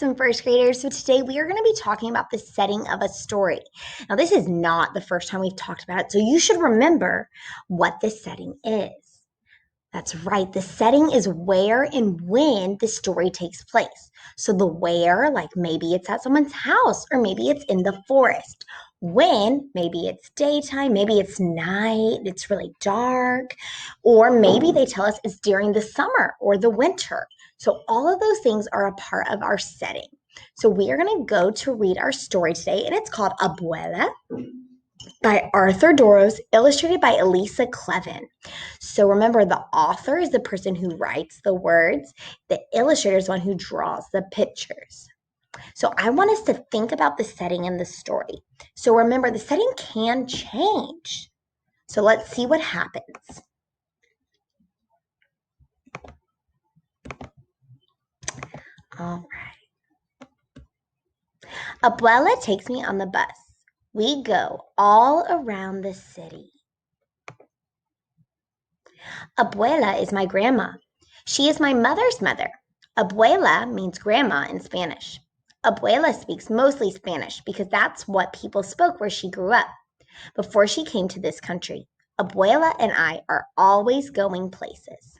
awesome first graders. So today we are going to be talking about the setting of a story. Now, this is not the first time we've talked about it, so you should remember what the setting is. That's right. The setting is where and when the story takes place. So the where, like maybe it's at someone's house or maybe it's in the forest. When, maybe it's daytime, maybe it's night, it's really dark, or maybe they tell us it's during the summer or the winter. So all of those things are a part of our setting. So we are going to go to read our story today, and it's called Abuela by Arthur Doros, illustrated by Elisa Clevin. So remember, the author is the person who writes the words. The illustrator is the one who draws the pictures. So I want us to think about the setting in the story. So remember, the setting can change. So let's see what happens. All right. Abuela takes me on the bus. We go all around the city. Abuela is my grandma. She is my mother's mother. Abuela means grandma in Spanish. Abuela speaks mostly Spanish because that's what people spoke where she grew up. Before she came to this country, Abuela and I are always going places.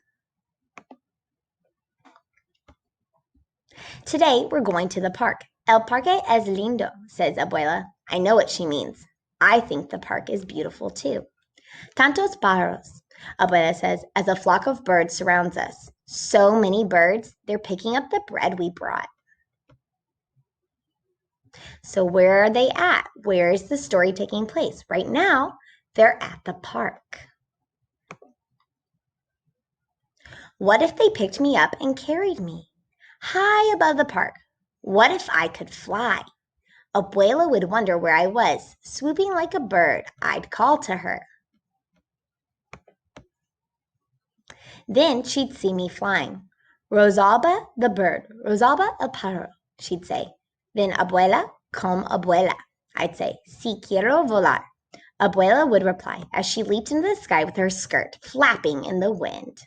Today, we're going to the park. El parque es lindo, says Abuela. I know what she means. I think the park is beautiful too. Tantos pájaros, Abuela says, as a flock of birds surrounds us. So many birds, they're picking up the bread we brought. So where are they at? Where is the story taking place? Right now, they're at the park. What if they picked me up and carried me high above the park? What if I could fly? Abuela would wonder where I was, swooping like a bird. I'd call to her. Then she'd see me flying. Rosalba the bird, Rosalba el pájaro, she'd say. Then Abuela, come Abuela. I'd say, si quiero volar. Abuela would reply as she leaped into the sky with her skirt flapping in the wind.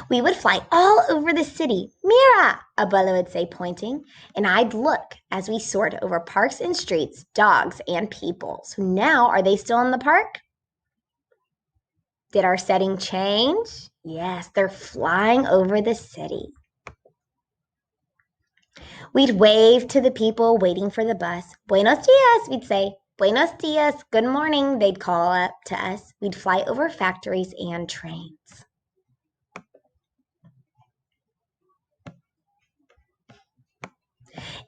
We would fly all over the city. Mira, Abuela would say, pointing, and I'd look as we soared over parks and streets, dogs and people. So now, are they still in the park? Did our setting change? Yes, they're flying over the city. We'd wave to the people waiting for the bus. Buenos dias, we'd say. Buenos dias, good morning, they'd call up to us. We'd fly over factories and trains.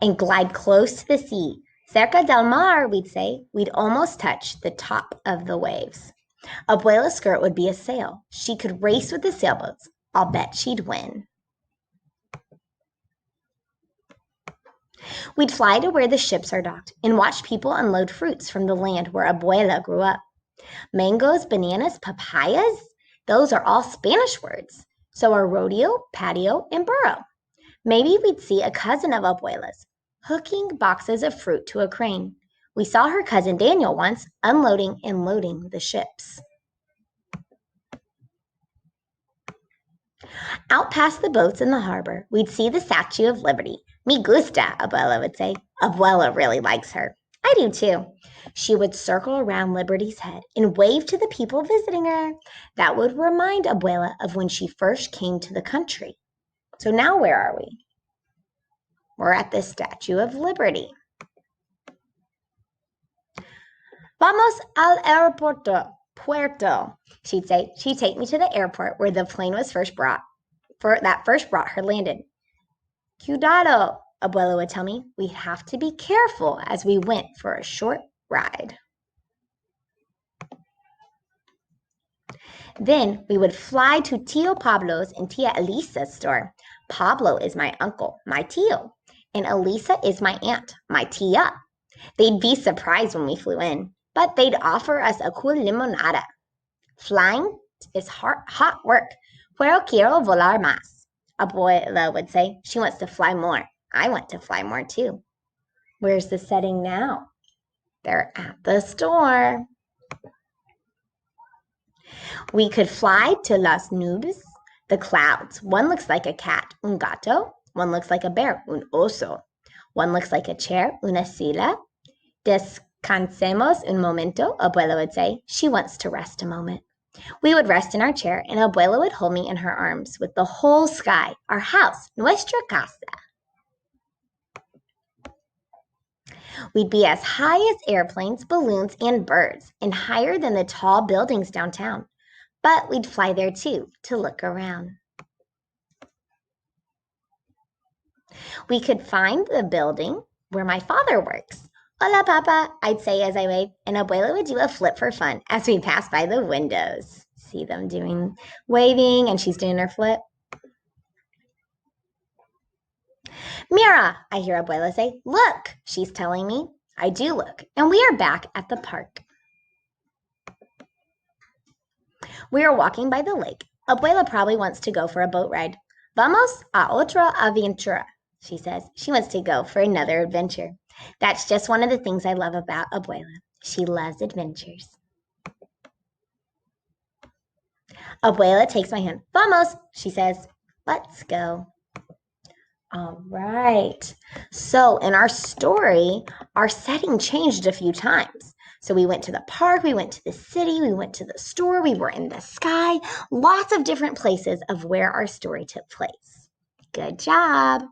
And glide close to the sea. Cerca del mar, we'd say. We'd almost touch the top of the waves. Abuela's skirt would be a sail. She could race with the sailboats. I'll bet she'd win. We'd fly to where the ships are docked and watch people unload fruits from the land where Abuela grew up. Mangoes, bananas, papayas, those are all Spanish words. So are rodeo, patio, and burro. Maybe we'd see a cousin of Abuela's hooking boxes of fruit to a crane. We saw her cousin Daniel once unloading and loading the ships. Out past the boats in the harbor, we'd see the Statue of Liberty. Me gusta, Abuela would say. Abuela really likes her. I do too. She would circle around Liberty's head and wave to the people visiting her. That would remind Abuela of when she first came to the country. So now where are we? We're at the Statue of Liberty. Vamos al aeropuerto, Puerto, she'd say. She'd take me to the airport where the plane was first brought her landed. Cuidado, Abuela would tell me. We'd have to be careful as we went for a short ride. Then we would fly to Tio Pablo's and Tia Elisa's store. Pablo is my uncle, my tio, and Elisa is my aunt, my tia. They'd be surprised when we flew in, but they'd offer us a cool limonada. Flying is hot work. Pero quiero volar más, Abuela would say. She wants to fly more. I want to fly more too. Where's the setting now? They're at the store. We could fly to las nubes, the clouds. One looks like a cat, un gato. One looks like a bear, un oso. One looks like a chair, una silla. Descansemos un momento, Abuela would say. She wants to rest a moment. We would rest in our chair, and Abuela would hold me in her arms with the whole sky, our house, nuestra casa. We'd be as high as airplanes, balloons, and birds, and higher than the tall buildings downtown. But we'd fly there too, to look around. We could find the building where my father works. Hola, Papa, I'd say as I waved, and Abuela would do a flip for fun as we passed by the windows. See them doing waving, and she's doing her flip. Mira, I hear Abuela say, look, she's telling me. I do look, and we are back at the park. We are walking by the lake. Abuela probably wants to go for a boat ride. Vamos a otra aventura, she says. She wants to go for another adventure. That's just one of the things I love about Abuela. She loves adventures. Abuela takes my hand. Vamos, she says. Let's go. All right. So in our story, our setting changed a few times. So we went to the park, we went to the city, we went to the store, we were in the sky, lots of different places of where our story took place. Good job.